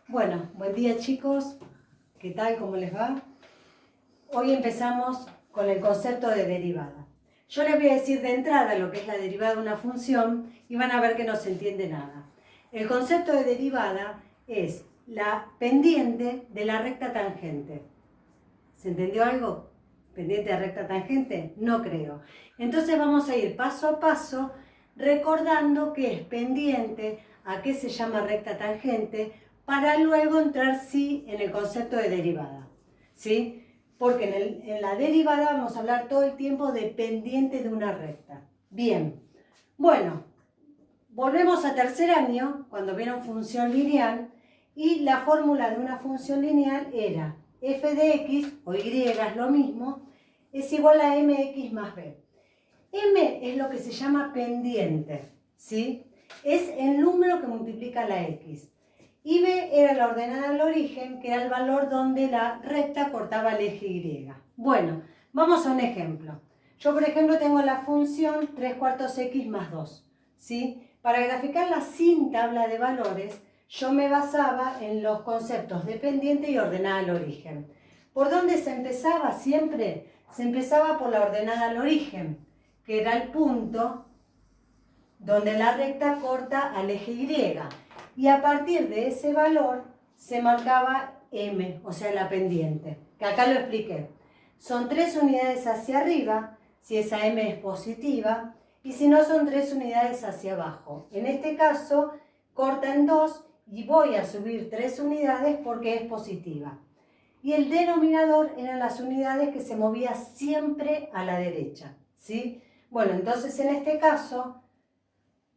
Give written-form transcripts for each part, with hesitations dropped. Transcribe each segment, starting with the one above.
Bueno, buen día chicos, ¿qué tal? ¿Cómo les va? Hoy empezamos con el concepto de derivada. Yo les voy a decir de entrada lo que es la derivada de una función y van a ver que no se entiende nada. El concepto de derivada es la pendiente de la recta tangente. ¿Se entendió algo? ¿Pendiente de recta tangente? No creo. Entonces vamos a ir paso a paso recordando qué es pendiente, a qué se llama recta tangente, para luego entrar sí en el concepto de derivada. ¿Sí? Porque en la derivada vamos a hablar todo el tiempo de pendiente de una recta. Bien, bueno, volvemos a tercer año, cuando vieron función lineal, y la fórmula de una función lineal era f de x, o y es lo mismo, es igual a mx más b. M es lo que se llama pendiente, ¿sí? Es el número que multiplica la x. Y b era la ordenada al origen, que era el valor donde la recta cortaba el eje y. Bueno, vamos a un ejemplo. Yo, por ejemplo, tengo la función 3/4 x más 2, ¿sí? Para graficarla sin tabla de valores, yo me basaba en los conceptos de pendiente y ordenada al origen. ¿Por dónde se empezaba siempre? Se empezaba por la ordenada al origen, que era el punto donde la recta corta al eje Y. Y a partir de ese valor se marcaba M, o sea la pendiente, que acá lo expliqué. Son 3 unidades hacia arriba, si esa M es positiva, y si no son 3 unidades hacia abajo. En este caso, corta en 2 y voy a subir 3 unidades porque es positiva. Y el denominador eran las unidades que se movían siempre a la derecha, ¿sí? Bueno, entonces en este caso,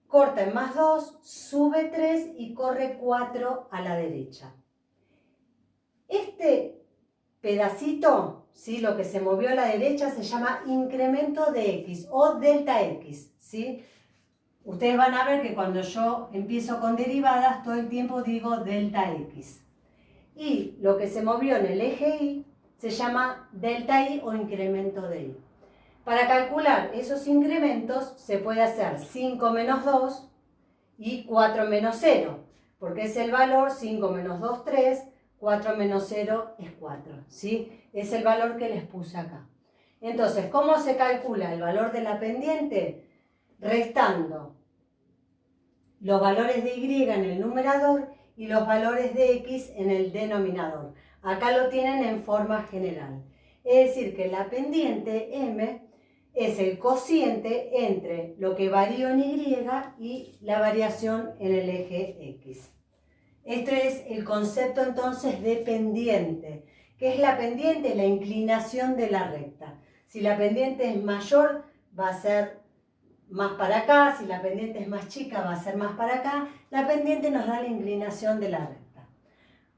corta en más 2, sube 3 y corre 4 a la derecha. Este pedacito, ¿sí? Lo que se movió a la derecha se llama incremento de x o delta x, ¿sí? Ustedes van a ver que cuando yo empiezo con derivadas, todo el tiempo digo delta x. Y lo que se movió en el eje y se llama delta y o incremento de y. Para calcular esos incrementos se puede hacer 5 menos 2 y 4 menos 0, porque es el valor 5 menos 2, 3, 4 menos 0 es 4, ¿sí? Es el valor que les puse acá. Entonces, ¿cómo se calcula el valor de la pendiente? Restando los valores de y en el numerador y los valores de x en el denominador. Acá lo tienen en forma general. Es decir, que la pendiente m es el cociente entre lo que varío en y y la variación en el eje x. Este es el concepto entonces de pendiente. ¿Qué es la pendiente? La inclinación de la recta. Si la pendiente es mayor, va a ser más para acá. Si la pendiente es más chica, va a ser más para acá. La pendiente nos da la inclinación de la recta.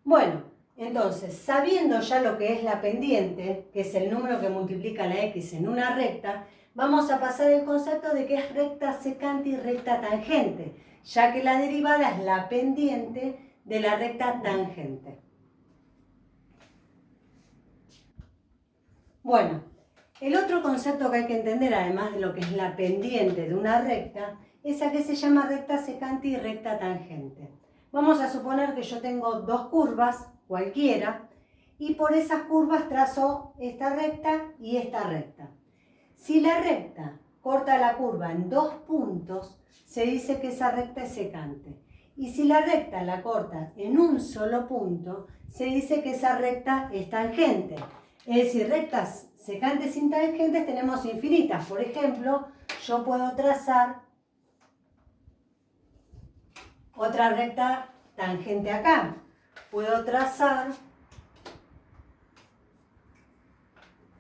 Bueno, entonces, sabiendo ya lo que es la pendiente, que es el número que multiplica la x en una recta, vamos a pasar el concepto de que es recta secante y recta tangente, ya que la derivada es la pendiente de la recta tangente. Bueno, el otro concepto que hay que entender, además de lo que es la pendiente de una recta, es a que se llama recta secante y recta tangente. Vamos a suponer que yo tengo dos curvas, cualquiera, y por esas curvas trazo esta recta y esta recta. Si la recta corta la curva en 2 puntos, se dice que esa recta es secante. Y si la recta la corta en un solo punto, se dice que esa recta es tangente. Es decir, rectas secantes y tangentes tenemos infinitas. Por ejemplo, yo puedo trazar otra recta tangente acá. Puedo trazar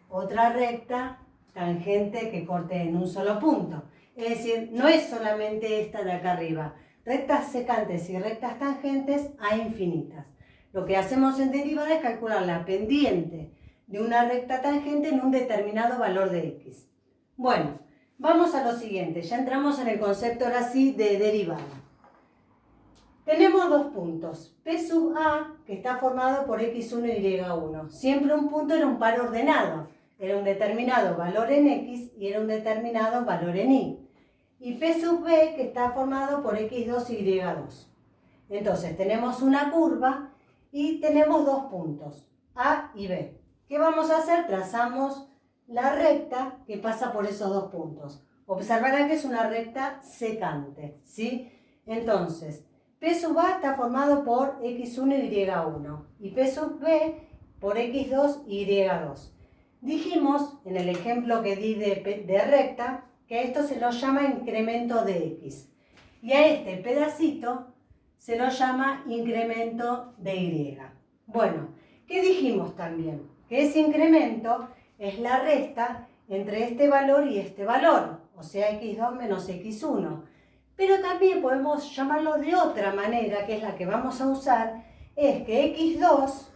otra recta tangente que corte en un solo punto. Es decir, no es solamente esta de acá arriba. Rectas secantes y rectas tangentes hay infinitas. Lo que hacemos en derivada es calcular la pendiente de una recta tangente en un determinado valor de x. Bueno, vamos a lo siguiente. Ya entramos en el concepto ahora sí de derivada. Tenemos dos puntos, P sub A, que está formado por x1 y y1. Siempre un punto era un par ordenado. Era un determinado valor en x y era un determinado valor en y. Y P sub B, que está formado por x2 y y2. Entonces tenemos una curva y tenemos dos puntos, A y B. ¿Qué vamos a hacer? Trazamos la recta que pasa por esos dos puntos. Observarán que es una recta secante, ¿sí? Entonces, P sub A está formado por X1 y Y1 y P sub B por X2 y Y2. Dijimos, en el ejemplo que di de recta, que a esto se lo llama incremento de X. Y a este pedacito se lo llama incremento de Y. Bueno, ¿qué dijimos también? Que ese incremento es la resta entre este valor y este valor, o sea, X2 menos X1. Pero también podemos llamarlo de otra manera, que es la que vamos a usar, es que X2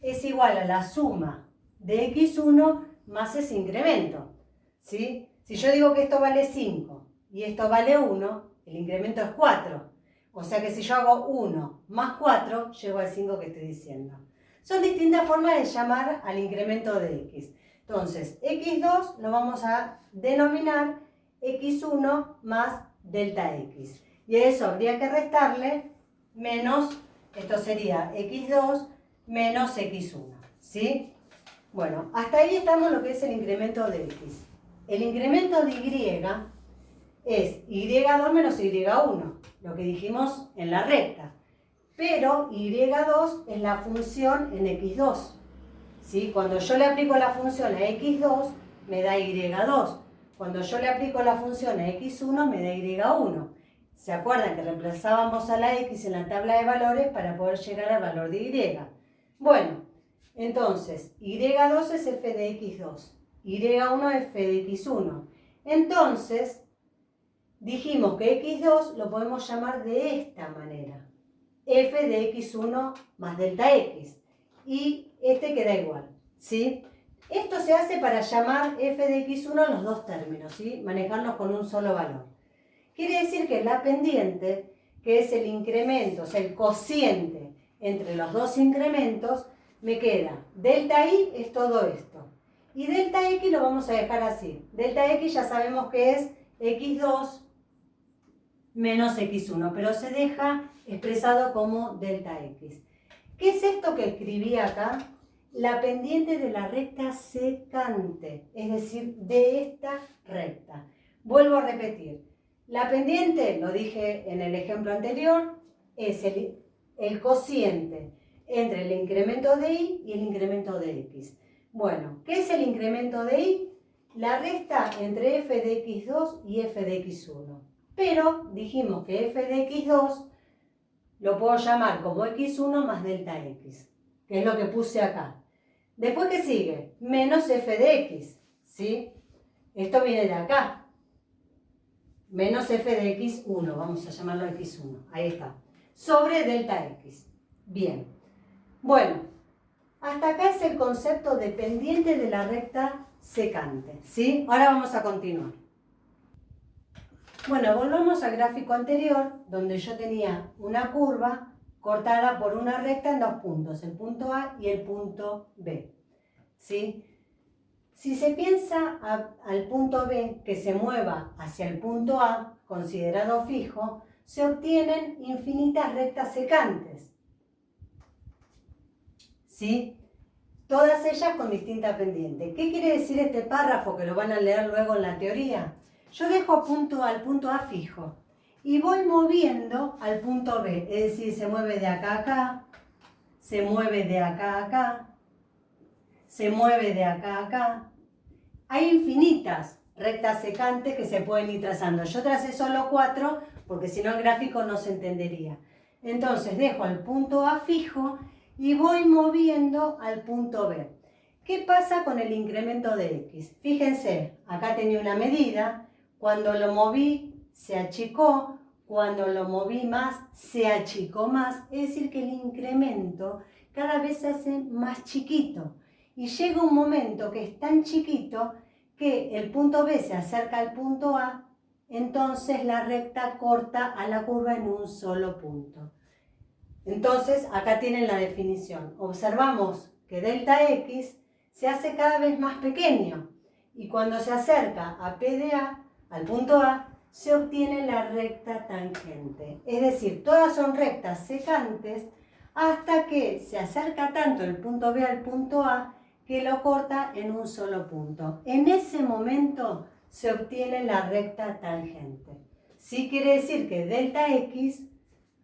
es igual a la suma de X1 más ese incremento, ¿sí? Si yo digo que esto vale 5 y esto vale 1, el incremento es 4. O sea que si yo hago 1 más 4, llego al 5 que estoy diciendo. Son distintas formas de llamar al incremento de X. Entonces, X2 lo vamos a denominar X1 más delta X. Y a eso habría que restarle menos, esto sería X2 menos X1, ¿sí? Bueno, hasta ahí estamos lo que es el incremento de X. El incremento de Y es Y2 menos Y1, lo que dijimos en la recta. Pero Y2 es la función en X2. ¿Sí? Cuando yo le aplico la función a X2, me da Y2. Cuando yo le aplico la función a X1, me da Y1. ¿Se acuerdan que reemplazábamos a la X en la tabla de valores para poder llegar al valor de Y? Bueno, entonces, Y2 es f de X2. Y1 es f de X1. Entonces, dijimos que X2 lo podemos llamar de esta manera. F de X1 más delta X. Y este queda igual, ¿sí? Esto se hace para llamar f de X1 en los dos términos, ¿sí? Manejarlos con un solo valor. Quiere decir que la pendiente, que es el incremento, o sea, el cociente entre los dos incrementos, me queda delta I es todo esto. Y delta X lo vamos a dejar así. Delta X ya sabemos que es X2 menos X1, pero se deja expresado como delta X. ¿Qué es esto que escribí acá? La pendiente de la recta secante, es decir, de esta recta. Vuelvo a repetir. La pendiente, lo dije en el ejemplo anterior, es el cociente entre el incremento de Y y el incremento de X. Bueno, ¿qué es el incremento de Y? La resta entre f de X2 y f de X1. Pero dijimos que f de X2 lo puedo llamar como X1 más delta X, que es lo que puse acá. Después, ¿qué sigue? Menos f de X, ¿sí? Esto viene de acá. Menos f de X1, vamos a llamarlo X1, ahí está. Sobre delta X. Bien. Bueno, hasta acá es el concepto de pendiente de la recta secante, ¿sí? Ahora vamos a continuar. Bueno, volvamos al gráfico anterior, donde yo tenía una curva cortada por una recta en dos puntos, el punto A y el punto B, ¿sí? Si se piensa al punto B que se mueva hacia el punto A, considerado fijo, se obtienen infinitas rectas secantes, ¿sí? Todas ellas con distinta pendiente. ¿Qué quiere decir este párrafo que lo van a leer luego en la teoría? Yo dejo al punto A fijo y voy moviendo al punto B, es decir, se mueve de acá a acá, se mueve de acá a acá, se mueve de acá a acá. Hay infinitas rectas secantes que se pueden ir trazando. Yo tracé solo 4 porque si no el gráfico no se entendería. Entonces dejo al punto A fijo y voy moviendo al punto B. ¿Qué pasa con el incremento de X? Fíjense, acá tenía una medida. Cuando lo moví, se achicó. Cuando lo moví más, se achicó más. Es decir, que el incremento cada vez se hace más chiquito. Y llega un momento que es tan chiquito que el punto B se acerca al punto A. Entonces la recta corta a la curva en un solo punto. Entonces, acá tienen la definición. Observamos que delta X se hace cada vez más pequeño. Y cuando se acerca a P de A, al punto A, se obtiene la recta tangente. Es decir, todas son rectas secantes hasta que se acerca tanto el punto B al punto A que lo corta en un solo punto. En ese momento se obtiene la recta tangente. Sí quiere decir que delta X,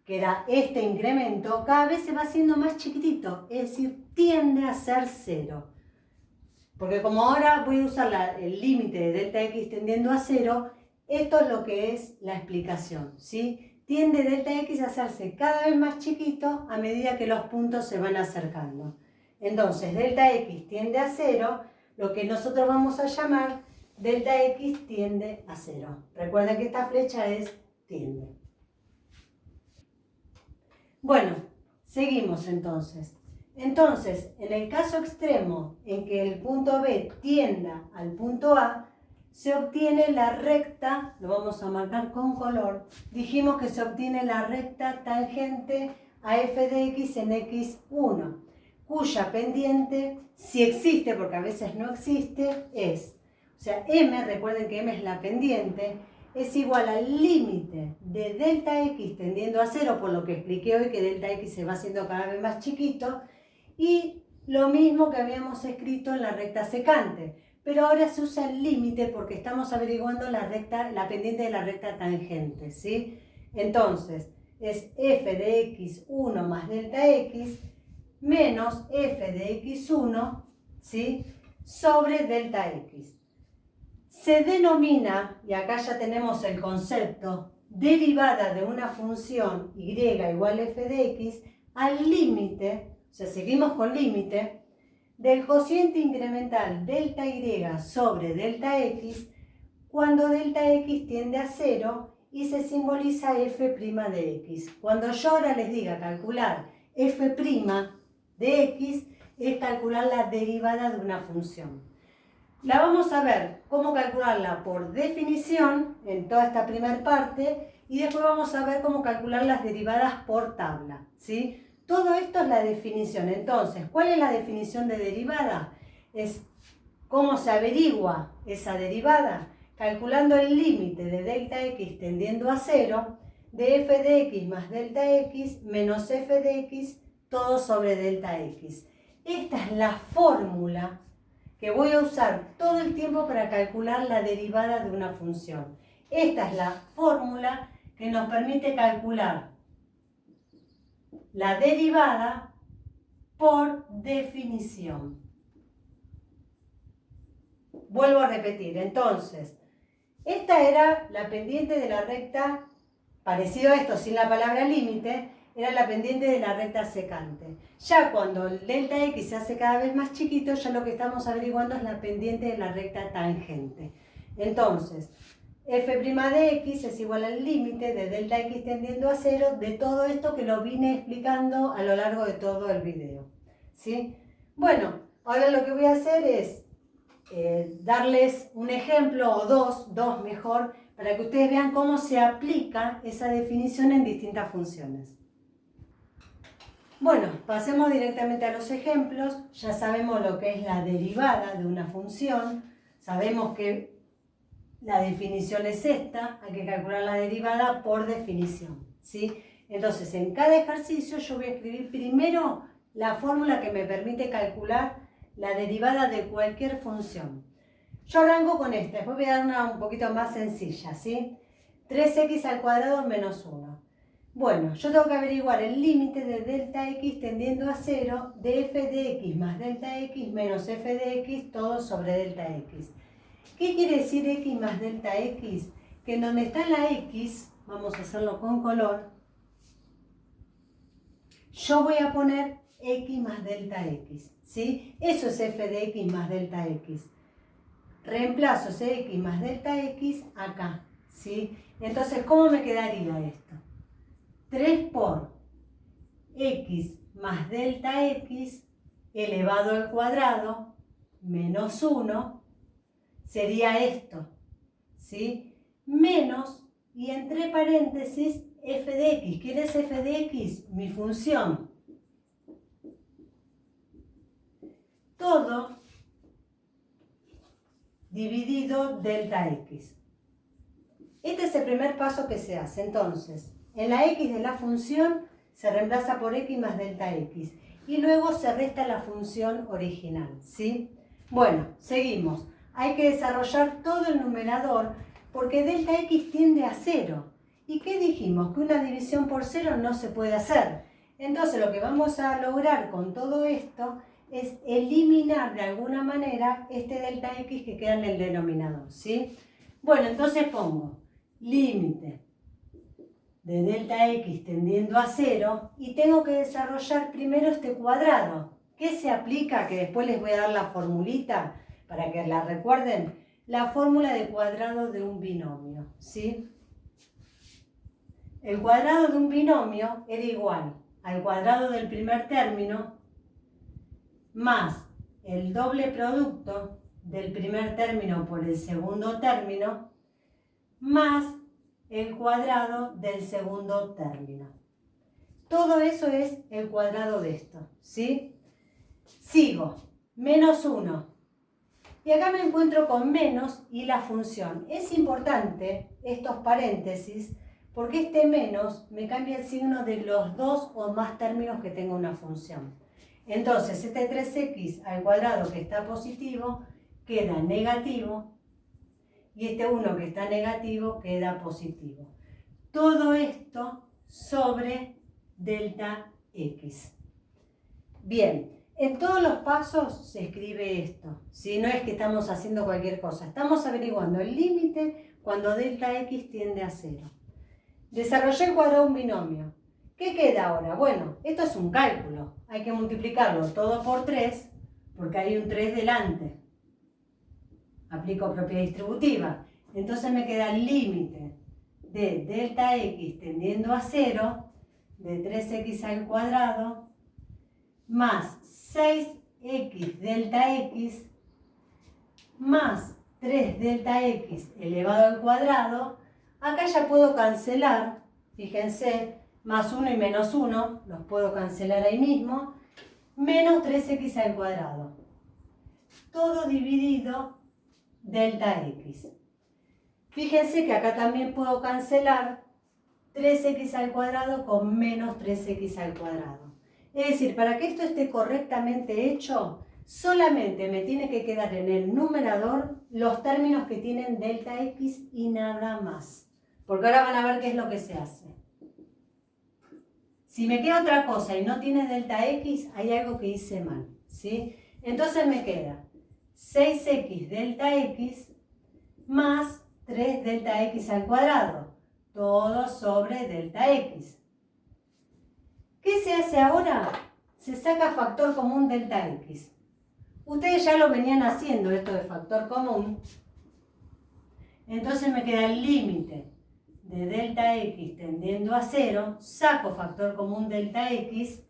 que era este incremento, cada vez se va haciendo más chiquitito, es decir, tiende a ser cero. Porque como ahora voy a usar el límite de delta X tendiendo a cero, esto es lo que es la explicación, ¿sí? Tiende delta X a hacerse cada vez más chiquito a medida que los puntos se van acercando. Entonces, delta X tiende a cero, lo que nosotros vamos a llamar delta X tiende a cero. Recuerden que esta flecha es tiende. Bueno, seguimos entonces. Entonces, en el caso extremo en que el punto B tienda al punto A, se obtiene la recta, lo vamos a marcar con color, dijimos que se obtiene la recta tangente a f de x en x1, cuya pendiente, si existe, porque a veces no existe, es, o sea, m, recuerden que m es la pendiente, es igual al límite de delta x tendiendo a cero, por lo que expliqué hoy que delta x se va haciendo cada vez más chiquito, y lo mismo que habíamos escrito en la recta secante. Pero ahora se usa el límite porque estamos averiguando la pendiente de la recta tangente, ¿sí? Entonces, es f de x1 más delta x menos f de x1, ¿sí? Sobre delta x. Se denomina, y acá ya tenemos el concepto, derivada de una función y igual a f de x al límite, o sea, seguimos con límite, del cociente incremental delta y sobre delta x cuando delta x tiende a cero y se simboliza f' de x. Cuando yo ahora les diga calcular f' de x, es calcular la derivada de una función. La vamos a ver cómo calcularla por definición en toda esta primera parte y después vamos a ver cómo calcular las derivadas por tabla, ¿sí? Todo esto es la definición. Entonces, ¿cuál es la definición de derivada? Es cómo se averigua esa derivada, calculando el límite de delta x tendiendo a cero de f de x más delta x menos f de x todo sobre delta x. Esta es la fórmula que voy a usar todo el tiempo para calcular la derivada de una función. Esta es la fórmula que nos permite calcular la derivada por definición. Vuelvo a repetir, entonces, esta era la pendiente de la recta, parecido a esto, sin la palabra límite, era la pendiente de la recta secante. Ya cuando el delta x se hace cada vez más chiquito, ya lo que estamos averiguando es la pendiente de la recta tangente. Entonces, f' de x es igual al límite de delta x tendiendo a cero de todo esto que lo vine explicando a lo largo de todo el video, ¿sí? Bueno, ahora lo que voy a hacer es darles un ejemplo o dos mejor, para que ustedes vean cómo se aplica esa definición en distintas funciones. Bueno, pasemos directamente a los ejemplos. Ya sabemos lo que es la derivada de una función, sabemos que la definición es esta, hay que calcular la derivada por definición, ¿sí? Entonces, en cada ejercicio yo voy a escribir primero la fórmula que me permite calcular la derivada de cualquier función. Yo arranco con esta, después voy a dar una un poquito más sencilla, ¿sí? 3x al cuadrado menos 1. Bueno, yo tengo que averiguar el límite de delta x tendiendo a 0 de f de x más delta x menos f de x todo sobre delta x. ¿Qué quiere decir x más delta x? Que en donde está la x, vamos a hacerlo con color, yo voy a poner x más delta x, ¿sí? Eso es f de x más delta x. Reemplazo ese x más delta x acá, ¿sí? Entonces, ¿cómo me quedaría esto? 3 por x más delta x elevado al cuadrado menos 1 sería esto, ¿sí? Menos, y entre paréntesis, f de x. ¿Quién es f de x? Mi función. Todo dividido delta x. Este es el primer paso que se hace. Entonces, en la x de la función se reemplaza por x más delta x. Y luego se resta la función original, ¿sí? Bueno, seguimos. Hay que desarrollar todo el numerador porque delta x tiende a 0. ¿Y qué dijimos? Que una división por 0 no se puede hacer. Entonces lo que vamos a lograr con todo esto es eliminar de alguna manera este delta x que queda en el denominador, ¿sí? Bueno, entonces pongo límite de delta x tendiendo a 0 y tengo que desarrollar primero este cuadrado. ¿Qué se aplica? Que después les voy a dar la formulita para que la recuerden. La fórmula de cuadrado de un binomio, ¿sí? El cuadrado de un binomio era igual al cuadrado del primer término más el doble producto del primer término por el segundo término más el cuadrado del segundo término. Todo eso es el cuadrado de esto, ¿sí? Sigo, menos 1. Y acá me encuentro con menos y la función. Es importante estos paréntesis porque este menos me cambia el signo de los dos o más términos que tenga una función. Entonces, este 3x al cuadrado que está positivo queda negativo y este 1 que está negativo queda positivo. Todo esto sobre delta x. Bien, en todos los pasos se escribe esto. Si no es que estamos haciendo cualquier cosa, estamos averiguando el límite cuando delta x tiende a 0. Desarrollé el cuadrado de un binomio. ¿Qué queda ahora? Bueno, esto es un cálculo. Hay que multiplicarlo todo por 3 porque hay un 3 delante. Aplico propiedad distributiva. Entonces me queda el límite de delta x tendiendo a 0 de 3x al cuadrado más 6x delta x más 3 delta x elevado al cuadrado. Acá ya puedo cancelar, fíjense, más 1 y menos 1, los puedo cancelar ahí mismo, menos 3x al cuadrado. Todo dividido delta x. Fíjense que acá también puedo cancelar 3x al cuadrado con menos 3x al cuadrado. Es decir, para que esto esté correctamente hecho, solamente me tiene que quedar en el numerador los términos que tienen delta x y nada más. Porque ahora van a ver qué es lo que se hace. Si me queda otra cosa y no tiene delta x, hay algo que hice mal, ¿sí? Entonces me queda 6x delta x más 3 delta x al cuadrado. Todo sobre delta x. ¿Qué se hace ahora? Se saca factor común delta x. Ustedes ya lo venían haciendo, esto de factor común. Entonces me queda el límite de delta x tendiendo a 0, saco factor común delta x,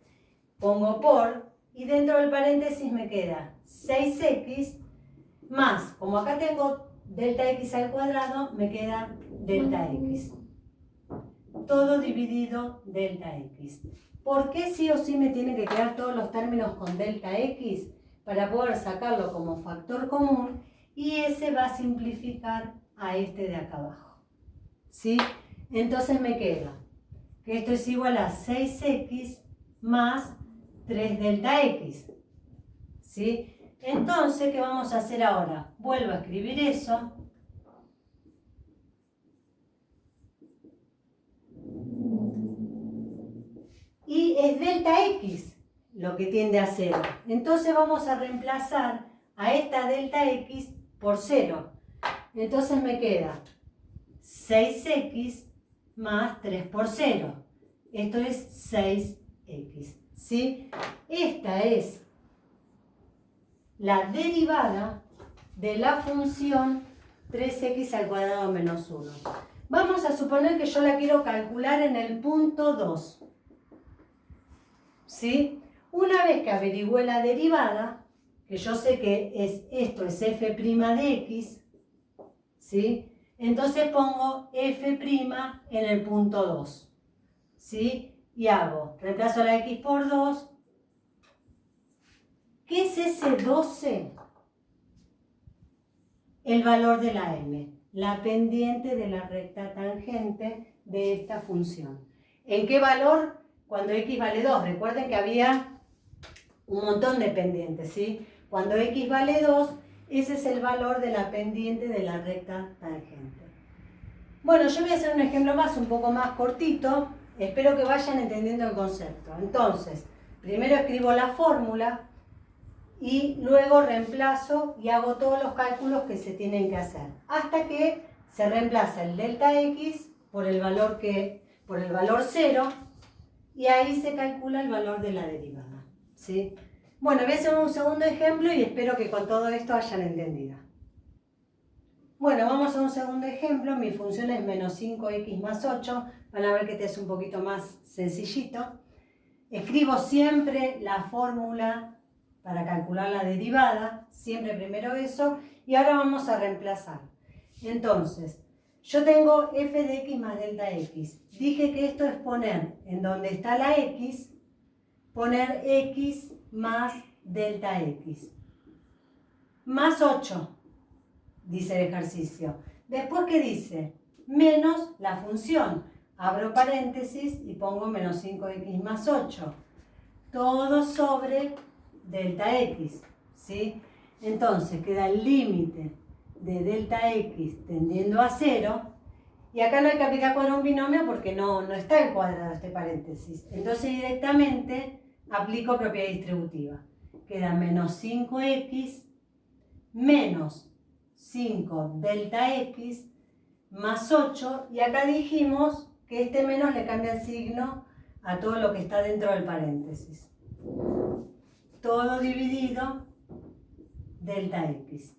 pongo por, y dentro del paréntesis me queda 6x más, como acá tengo delta x al cuadrado, me queda delta x. Todo dividido delta x. ¿Por qué sí o sí me tienen que quedar todos los términos con delta x? Para poder sacarlo como factor común y ese va a simplificar a este de acá abajo. ¿Sí? Entonces me queda que esto es igual a 6x más 3 delta x. ¿Sí? Entonces, ¿qué vamos a hacer ahora? Vuelvo a escribir eso. Y es delta x lo que tiende a 0. Entonces vamos a reemplazar a esta delta x por 0. Entonces me queda 6x más 3 por 0. Esto es 6x. ¿Sí? Esta es la derivada de la función 3x al cuadrado menos 1. Vamos a suponer que yo la quiero calcular en el punto 2. ¿Sí? Una vez que averigüé la derivada, que yo sé que esto es f' de x, ¿sí? Entonces pongo f' en el punto 2, ¿sí? Y hago, reemplazo la x por 2. ¿Qué es ese 12? El valor de la m, la pendiente de la recta tangente de esta función. ¿En qué valor? cuando x vale 2. Recuerden que había un montón de pendientes, ¿sí? Cuando x vale 2, ese es el valor de la pendiente de la recta tangente. Bueno, yo voy a hacer un ejemplo más, un poco más cortito. Espero que vayan entendiendo el concepto. Entonces, primero escribo la fórmula y luego reemplazo y hago todos los cálculos que se tienen que hacer. Hasta que se reemplaza el delta x por el valor 0 y ahí se calcula el valor de la derivada, ¿sí? Bueno, voy a hacer un segundo ejemplo y espero que con todo esto hayan entendido. Bueno, vamos a un segundo ejemplo. Mi función es menos 5x más 8. Van a ver que este es un poquito más sencillito. Escribo siempre la fórmula para calcular la derivada. Siempre primero eso. Y ahora vamos a reemplazar. Entonces, yo tengo f de x más delta x. Dije que esto es poner en donde está la x, poner x más delta x. Más 8. Dice el ejercicio. Después, ¿qué dice? Menos la función. Abro paréntesis y pongo menos 5x más 8. Todo sobre delta x, ¿sí? Entonces, queda el límite de delta x tendiendo a 0. Y acá no hay que aplicar cuadrado a un binomio porque no está encuadrado este paréntesis. Entonces, directamente aplico propiedad distributiva. Queda menos 5x menos 5 delta x más 8, y acá dijimos que este menos le cambia el signo a todo lo que está dentro del paréntesis. Todo dividido delta x.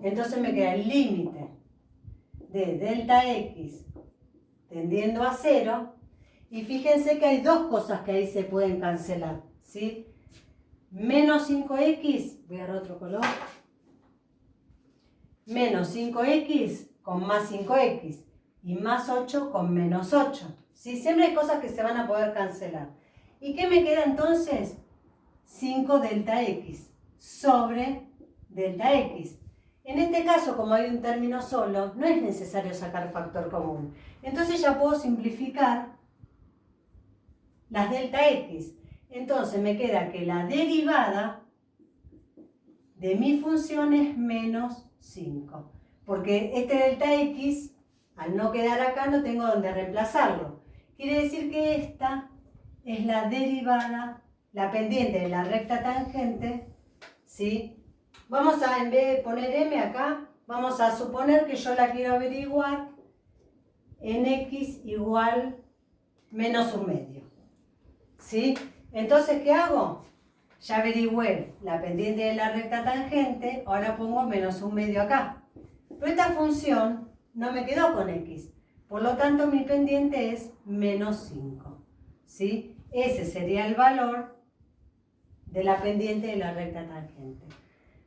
Entonces me queda el límite de delta x tendiendo a 0, y fíjense que hay dos cosas que ahí se pueden cancelar, ¿sí? Menos 5x, voy a dar otro color. Menos 5x con más 5x y más 8 con menos 8. ¿Sí? Siempre hay cosas que se van a poder cancelar. ¿Y qué me queda entonces? 5 delta x sobre delta x. En este caso, como hay un término solo, no es necesario sacar factor común. Entonces ya puedo simplificar las delta x. Entonces me queda que la derivada de mi función es menos 5. Porque este delta x, al no quedar acá, no tengo donde reemplazarlo. Quiere decir que esta es la derivada, la pendiente de la recta tangente, ¿sí? Vamos a, en vez de poner m acá, vamos a suponer que yo la quiero averiguar en x igual menos 1/2. ¿Sí? Entonces, ¿qué hago? Ya averigüé la pendiente de la recta tangente, ahora pongo menos 1/2 acá. Pero esta función no me quedó con x, por lo tanto mi pendiente es menos 5. ¿Sí? Ese sería el valor de la pendiente de la recta tangente.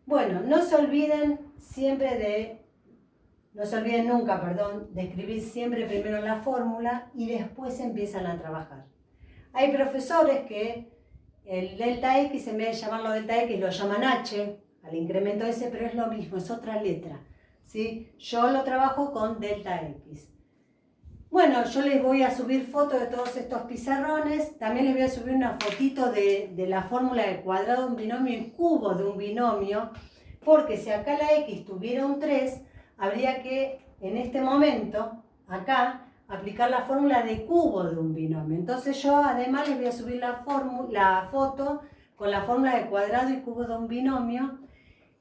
Bueno, no se olviden nunca, de escribir siempre primero la fórmula y después empiezan a trabajar. Hay profesores que el delta x, en vez de llamarlo delta x, lo llaman h, al incremento ese, pero es lo mismo, es otra letra, ¿sí? Yo lo trabajo con delta x. Bueno, yo les voy a subir fotos de todos estos pizarrones, también les voy a subir una fotito de la fórmula de cuadrado de un binomio y cubo de un binomio, porque si acá la x tuviera un 3, habría que, en este momento, acá, aplicar la fórmula de cubo de un binomio. Entonces yo además les voy a subir la foto con la fórmula de cuadrado y cubo de un binomio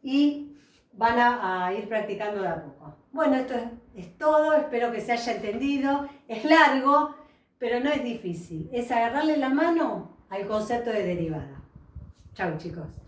y van a ir practicando de a poco. Bueno, esto es todo, espero que se haya entendido. Es largo, pero no es difícil. Es agarrarle la mano al concepto de derivada. Chau, chicos.